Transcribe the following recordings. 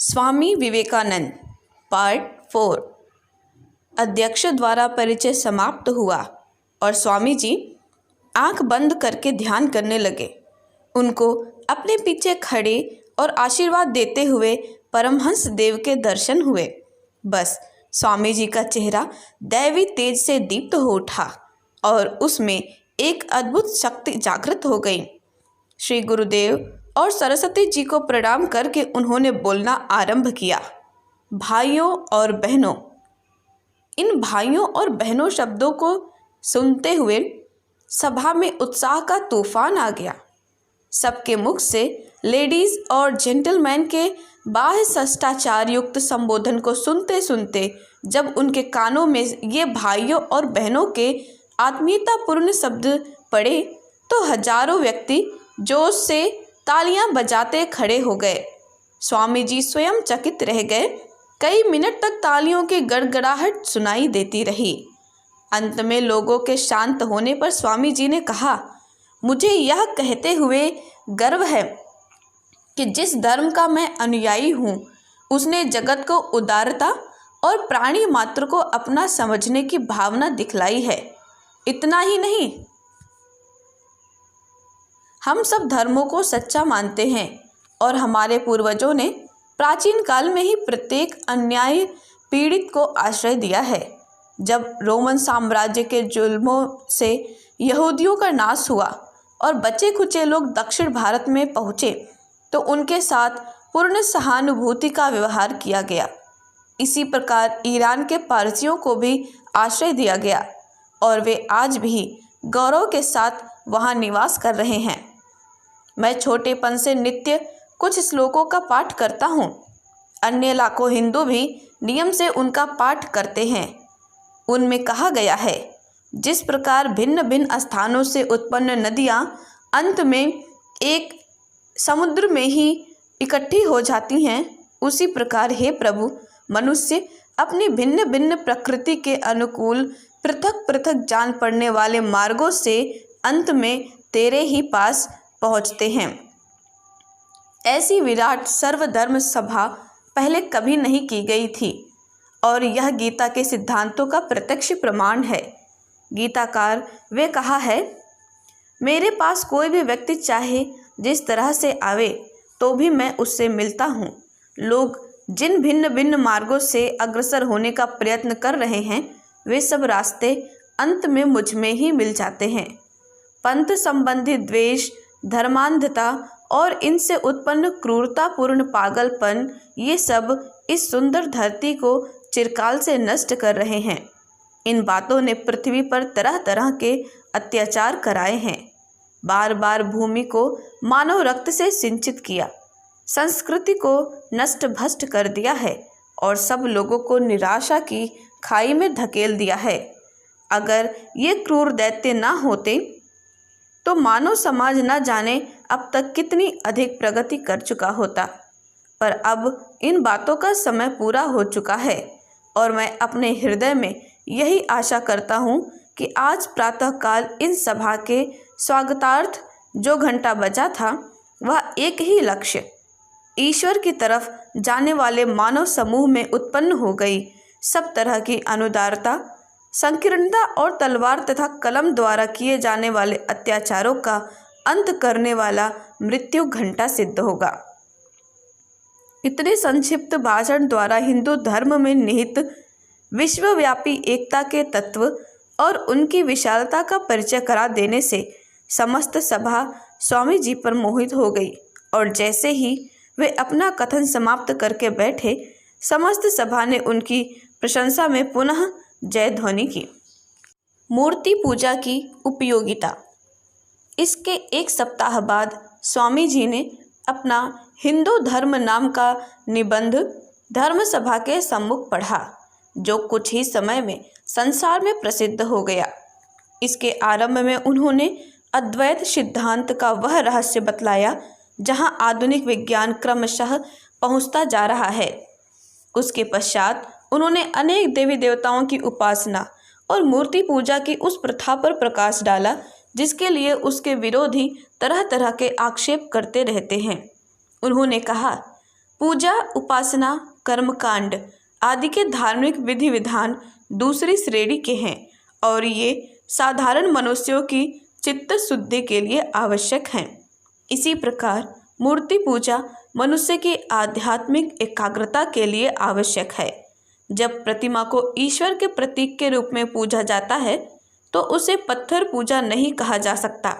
Swami Vivekananda part 4। अध्यक्ष द्वारा परिचय समाप्त हुआ और स्वामी जी आंख बंद करके ध्यान करने लगे। उनको अपने पीछे खड़े और आशीर्वाद देते हुए परमहंस देव के दर्शन हुए। बस स्वामी जी का चेहरा दैवी तेज से दीप्त हो उठा और उसमें एक अद्भुत शक्ति जागृत हो गई। श्री गुरुदेव और सरस्वती जी को प्रणाम करके उन्होंने बोलना आरंभ किया। भाइयों और बहनों। इन भाइयों और बहनों शब्दों को सुनते हुए सभा में उत्साह का तूफान आ गया। सबके मुख से लेडीज और जेंटलमैन के बाह्य शिष्टाचार युक्त संबोधन को सुनते सुनते जब उनके कानों में ये भाइयों और बहनों के आत्मीयतापूर्ण शब्द पड़े तो हजारों व्यक्ति जोश से तालियां बजाते खड़े हो गए। स्वामी जी स्वयं चकित रह गए। कई मिनट तक तालियों की गड़गड़ाहट सुनाई देती रही। अंत में लोगों के शांत होने पर स्वामी जी ने कहा, मुझे यह कहते हुए गर्व है कि जिस धर्म का मैं अनुयायी हूँ उसने जगत को उदारता और प्राणी मात्र को अपना समझने की भावना दिखलाई है। इतना ही नहीं, हम सब धर्मों को सच्चा मानते हैं और हमारे पूर्वजों ने प्राचीन काल में ही प्रत्येक अन्याय पीड़ित को आश्रय दिया है। जब रोमन साम्राज्य के जुल्मों से यहूदियों का नाश हुआ और बचे खुचे लोग दक्षिण भारत में पहुँचे तो उनके साथ पूर्ण सहानुभूति का व्यवहार किया गया। इसी प्रकार ईरान के पारसियों को भी आश्रय दिया गया और वे आज भी गौरव के साथ वहाँ निवास कर रहे हैं। मैं छोटेपन से नित्य कुछ श्लोकों का पाठ करता हूँ। अन्य लाखों हिंदू भी नियम से उनका पाठ करते हैं। उनमें कहा गया है, जिस प्रकार भिन्न भिन्न स्थानों से उत्पन्न नदियाँ अंत में एक समुद्र में ही इकट्ठी हो जाती हैं, उसी प्रकार हे प्रभु, मनुष्य अपनी भिन्न भिन्न प्रकृति के अनुकूल पृथक पृथक जान पड़ने वाले मार्गों से अंत में तेरे ही पास पहुँचते हैं। ऐसी विराट सर्वधर्म सभा पहले कभी नहीं की गई थी और यह गीता के सिद्धांतों का प्रत्यक्ष प्रमाण है। गीताकार वे कहा है, मेरे पास कोई भी व्यक्ति चाहे जिस तरह से आवे तो भी मैं उससे मिलता हूँ। लोग जिन भिन्न भिन्न मार्गों से अग्रसर होने का प्रयत्न कर रहे हैं वे सब रास्ते अंत में मुझ में ही मिल जाते हैं। पंथ संबंधी द्वेष, धर्मांधता और इनसे उत्पन्न क्रूरतापूर्ण पागलपन, ये सब इस सुंदर धरती को चिरकाल से नष्ट कर रहे हैं। इन बातों ने पृथ्वी पर तरह तरह के अत्याचार कराए हैं। बार बार भूमि को मानव रक्त से सिंचित किया, संस्कृति को नष्ट भ्रष्ट कर दिया है और सब लोगों को निराशा की खाई में धकेल दिया है। अगर ये क्रूर दैत्य ना होते तो मानव समाज न जाने अब तक कितनी अधिक प्रगति कर चुका होता। पर अब इन बातों का समय पूरा हो चुका है और मैं अपने हृदय में यही आशा करता हूँ कि आज प्रातःकाल इन सभा के स्वागतार्थ जो घंटा बजा था वह एक ही लक्ष्य, ईश्वर की तरफ जाने वाले मानव समूह में उत्पन्न हो गई सब तरह की अनुदारता, संकीर्णता और तलवार तथा कलम द्वारा किए जाने वाले अत्याचारों का अंत करने वाला मृत्यु घंटा सिद्ध होगा। इतने संक्षिप्त भाषण द्वारा हिंदू धर्म में निहित विश्वव्यापी एकता के तत्व और उनकी विशालता का परिचय करा देने से समस्त सभा स्वामी जी पर मोहित हो गई और जैसे ही वे अपना कथन समाप्त करके बैठे, समस्त सभा ने उनकी प्रशंसा में पुनः जय ध्वनि की। मूर्ति पूजा की उपयोगिता। इसके एक सप्ताह बाद स्वामी जी ने अपना हिंदू धर्म नाम का निबंध धर्म सभा के सम्मुख पढ़ा, जो कुछ ही समय में संसार में प्रसिद्ध हो गया। इसके आरंभ में उन्होंने अद्वैत सिद्धांत का वह रहस्य बतलाया जहां आधुनिक विज्ञान क्रमशः पहुंचता जा रहा है। उसके पश्चात उन्होंने अनेक देवी देवताओं की उपासना और मूर्ति पूजा की उस प्रथा पर प्रकाश डाला जिसके लिए उसके विरोधी तरह तरह के आक्षेप करते रहते हैं। उन्होंने कहा, पूजा, उपासना, कर्मकांड आदि के धार्मिक विधि विधान दूसरी श्रेणी के हैं और ये साधारण मनुष्यों की चित्त शुद्धि के लिए आवश्यक हैं। इसी प्रकार मूर्ति पूजा मनुष्य की आध्यात्मिक एकाग्रता के लिए आवश्यक है। जब प्रतिमा को ईश्वर के प्रतीक के रूप में पूजा जाता है तो उसे पत्थर पूजा नहीं कहा जा सकता।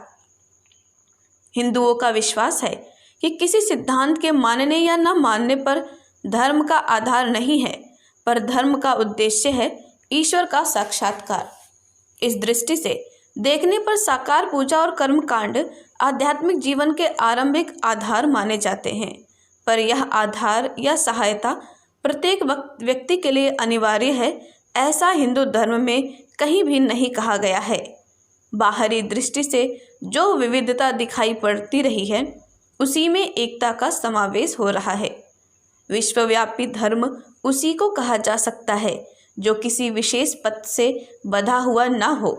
हिंदुओं का विश्वास है कि किसी सिद्धांत के मानने या न मानने पर धर्म का आधार नहीं है, पर धर्म का उद्देश्य है ईश्वर का साक्षात्कार। इस दृष्टि से देखने पर साकार पूजा और कर्मकांड आध्यात्मिक जीवन के आरंभिक आधार माने जाते हैं, पर यह आधार या सहायता प्रत्येक व्यक्ति के लिए अनिवार्य है, ऐसा हिंदू धर्म में कहीं भी नहीं कहा गया है। बाहरी दृष्टि से जो विविधता दिखाई पड़ती रही है उसी में एकता का समावेश हो रहा है। विश्वव्यापी धर्म उसी को कहा जा सकता है जो किसी विशेष पथ से बंधा हुआ न हो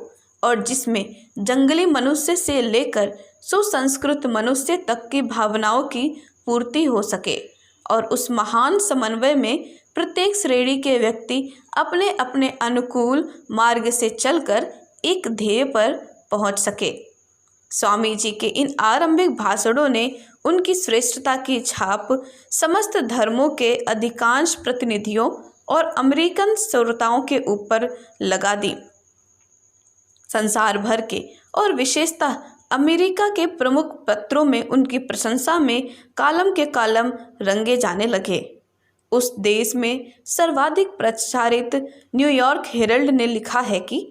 और जिसमें जंगली मनुष्य से लेकर सुसंस्कृत मनुष्य तक की भावनाओं की पूर्ति हो सके और उस महान समन्वय में प्रत्येक श्रेणी के व्यक्ति अपने अपने अनुकूल मार्ग से चलकर एक ध्येय पर पहुंच सके। स्वामी जी के इन आरंभिक भाषणों ने उनकी श्रेष्ठता की छाप समस्त धर्मों के अधिकांश प्रतिनिधियों और अमेरिकन श्रोताओं के ऊपर लगा दी। संसार भर के और विशेषतः अमेरिका के प्रमुख पत्रों में उनकी प्रशंसा में कालम के कालम रंगे जाने लगे। उस देश में सर्वाधिक प्रचारित न्यूयॉर्क हेरल्ड ने लिखा है कि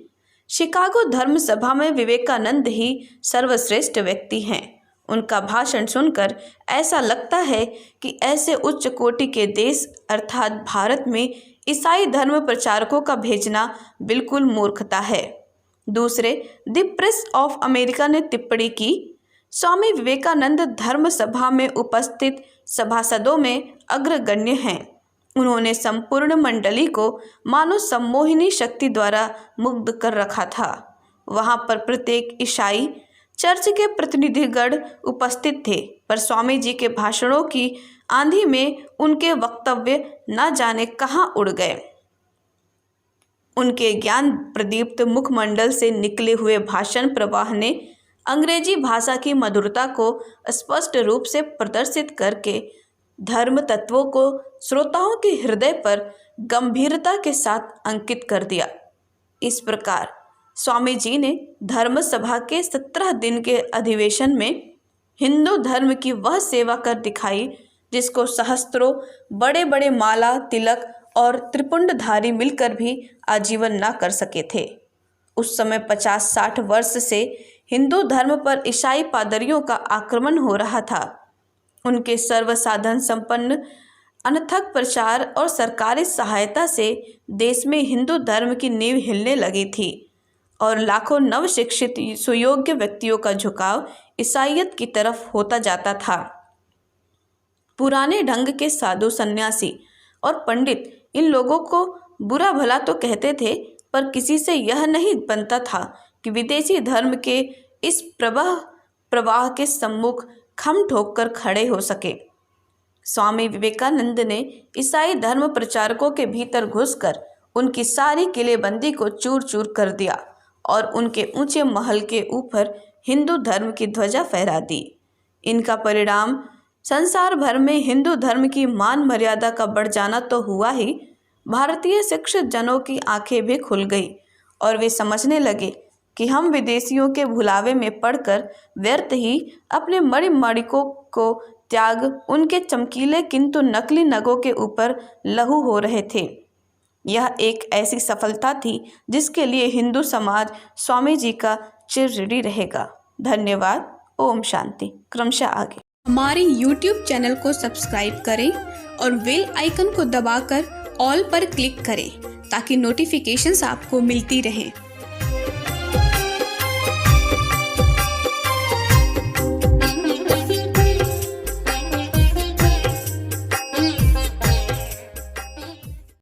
शिकागो धर्म सभा में विवेकानंद ही सर्वश्रेष्ठ व्यक्ति हैं। उनका भाषण सुनकर ऐसा लगता है कि ऐसे उच्च कोटि के देश अर्थात भारत में ईसाई धर्म प्रचारकों का भेजना बिल्कुल मूर्खता है। दूसरे द प्रेस ऑफ अमेरिका ने टिप्पणी की, स्वामी विवेकानंद धर्म सभा में उपस्थित सभासदों में अग्रगण्य हैं। उन्होंने संपूर्ण मंडली को मानो सम्मोहिनी शक्ति द्वारा मुग्ध कर रखा था। वहां पर प्रत्येक ईसाई चर्च के प्रतिनिधिगण उपस्थित थे, पर स्वामी जी के भाषणों की आंधी में उनके वक्तव्य न जाने कहां उड़ गए। उनके ज्ञान प्रदीप्त मुखमंडल से निकले हुए भाषण प्रवाह ने अंग्रेजी भाषा की मधुरता को स्पष्ट रूप से प्रदर्शित करके धर्म तत्वों को श्रोताओं के हृदय पर गंभीरता के साथ अंकित कर दिया। इस प्रकार स्वामी जी ने धर्म सभा के 17 दिन के अधिवेशन में हिंदू धर्म की वह सेवा कर दिखाई जिसको सहस्त्रों बड़े बड़े माला, तिलक और त्रिपुंडधारी मिलकर भी आजीवन न कर सके थे। उस समय 50-60 वर्ष से हिंदू धर्म पर ईसाई पादरियों का आक्रमण हो रहा था। उनके सर्वसाधन संपन्न अनथक प्रचार और सरकारी सहायता से देश में हिंदू धर्म की नींव हिलने लगी थी और लाखों नव शिक्षित सुयोग्य व्यक्तियों का झुकाव ईसाईयत की तरफ होता जाता था। पुराने ढंग के साधु, सन्यासी और पंडित इन लोगों को बुरा भला तो कहते थे, पर किसी से यह नहीं बनता था कि विदेशी धर्म के इस प्रवाह के सम्मुख खम ठोक कर खड़े हो सके। स्वामी विवेकानंद ने ईसाई धर्म प्रचारकों के भीतर घुसकर उनकी सारी किलेबंदी को चूर चूर कर दिया और उनके ऊंचे महल के ऊपर हिंदू धर्म की ध्वजा फहरा दी। इनका परिणाम संसार भर में हिंदू धर्म की मान मर्यादा का बढ़ जाना तो हुआ ही, भारतीय शिक्षित जनों की आंखें भी खुल गई और वे समझने लगे कि हम विदेशियों के भुलावे में पड़कर व्यर्थ ही अपने मणिमणिकों को त्याग उनके चमकीले किंतु नकली नगों के ऊपर लहू हो रहे थे। यह एक ऐसी सफलता थी जिसके लिए हिंदू समाज स्वामी जी का चिर ऋणी रहेगा। धन्यवाद। ओम शांति। क्रमशः आगे हमारे YouTube चैनल को सब्सक्राइब करें और बेल आइकन को दबाकर ऑल पर क्लिक करें ताकि नोटिफिकेशंस आपको मिलती रहें।